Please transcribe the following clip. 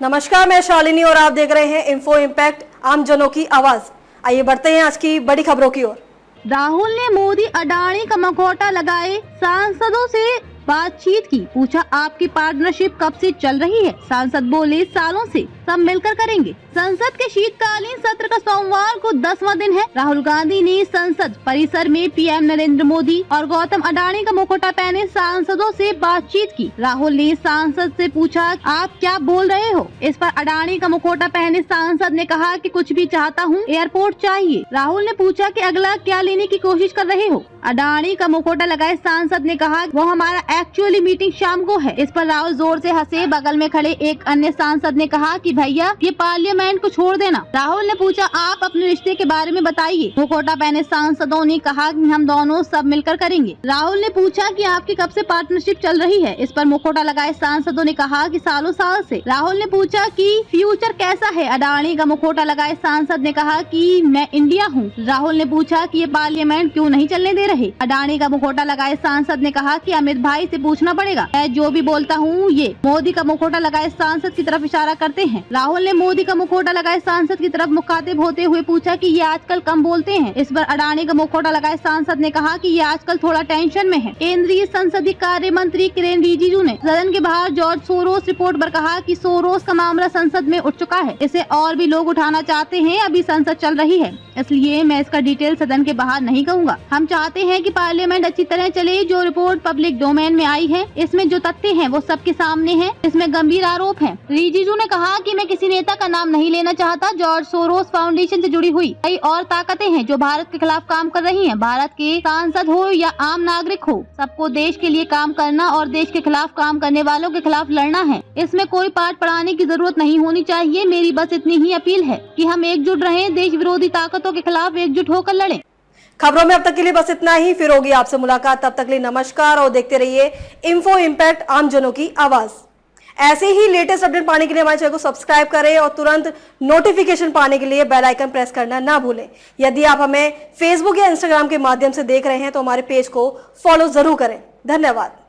नमस्कार, मैं शालिनी और आप देख रहे हैं इन्फो इम्पैक्ट, आम जनों की आवाज। आइए बढ़ते हैं आज की बड़ी खबरों की ओर। राहुल ने मोदी अडानी का मखौटा लगाए सांसदों से बातचीत की, पूछा आपकी पार्टनरशिप कब से चल रही है। सांसद बोले सालों से, सब मिलकर करेंगे। संसद के शीतकालीन सत्र का सोमवार को 10वां दिन है। राहुल गांधी ने संसद परिसर में पीएम नरेंद्र मोदी और गौतम अडानी का मुखौटा पहने सांसदों से बातचीत की। राहुल ने सांसद से पूछा आप क्या बोल रहे हो। इस पर अडानी का मुखौटा पहने सांसद ने कहा कि कुछ भी चाहता हूँ, एयरपोर्ट चाहिए। राहुल ने पूछा कि अगला क्या लेने की कोशिश कर रहे हो। अडानी का मुखौटा लगाए सांसद ने कहा वो हमारा एक्चुअली मीटिंग शाम को है। इस पर राहुल जोर से हंसे। बगल में खड़े एक अन्य सांसद ने कहा कि भैया ये पार्लियामेंट को छोड़ देना। राहुल ने पूछा आप अपने रिश्ते के बारे में बताइए। मुखौटा पहने सांसदों ने कहा कि हम दोनों सब मिलकर करेंगे। राहुल ने पूछा कि आपकी कब से पार्टनरशिप चल रही है। इस पर मुखौटा लगाए सांसदों ने कहा कि सालों साल से। राहुल ने पूछा कि फ्यूचर कैसा है। अडानी का मुखौटा लगाए सांसद ने कहा कि मैं इंडिया हूँ। राहुल ने पूछा कि ये पार्लियामेंट क्यों नहीं चलने दे रहे। अडानी का मुखौटा लगाए सांसद ने कहा कि अमित भाई से पूछना पड़ेगा, मैं जो भी बोलता हूँ ये। मोदी का मुखौटा लगाए सांसद की तरफ इशारा करते हैं। राहुल ने मोदी का मुखौटा लगाए सांसद की तरफ मुखातिब होते हुए पूछा कि ये आजकल कम बोलते हैं। इस पर अडानी का मुखौटा लगाए सांसद ने कहा कि ये आजकल थोड़ा टेंशन में है। केंद्रीय संसदीय कार्य मंत्री किरेन रिजिजू ने सदन के बाहर जॉर्ज सोरोस रिपोर्ट पर कहा कि सोरोस का मामला संसद में उठ चुका है, इसे और भी लोग उठाना चाहते हैं। अभी संसद चल रही है, इसलिए मैं इसका डिटेल सदन के बाहर नहीं कहूँगा। हम चाहते हैं कि पार्लियामेंट अच्छी तरह चले। जो रिपोर्ट पब्लिक डोमेन में आई है, इसमें जो तथ्य हैं वो सबके सामने हैं। इसमें गंभीर आरोप हैं। रिजिजू ने कहा कि मैं किसी नेता का नाम नहीं लेना चाहता। जॉर्ज सोरोस फाउंडेशन से जुड़ी हुई कई और ताकतें हैं जो भारत के खिलाफ काम कर रही हैं। भारत के सांसद हो या आम नागरिक हो, सबको देश के लिए काम करना और देश के खिलाफ काम करने वालों के खिलाफ लड़ना है। इसमें कोई पाठ पढ़ाने की जरूरत नहीं होनी चाहिए। मेरी बस इतनी ही अपील है कि हम एकजुट रहें, देश विरोधी ताकतों के खिलाफ एकजुट होकर लड़ें। खबरों में अब तक के लिए बस इतना ही। फिर होगी आपसे मुलाकात, तब तक के लिए नमस्कार और देखते रहिए इन्फो इम्पैक्ट, आम जनों की आवाज। ऐसे ही लेटेस्ट अपडेट पाने के लिए हमारे चैनल को सब्सक्राइब करें और तुरंत नोटिफिकेशन पाने के लिए बेल आइकन प्रेस करना ना भूलें। यदि आप हमें फेसबुक या इंस्टाग्राम के माध्यम से देख रहे हैं तो हमारे पेज को फॉलो जरूर करें। धन्यवाद।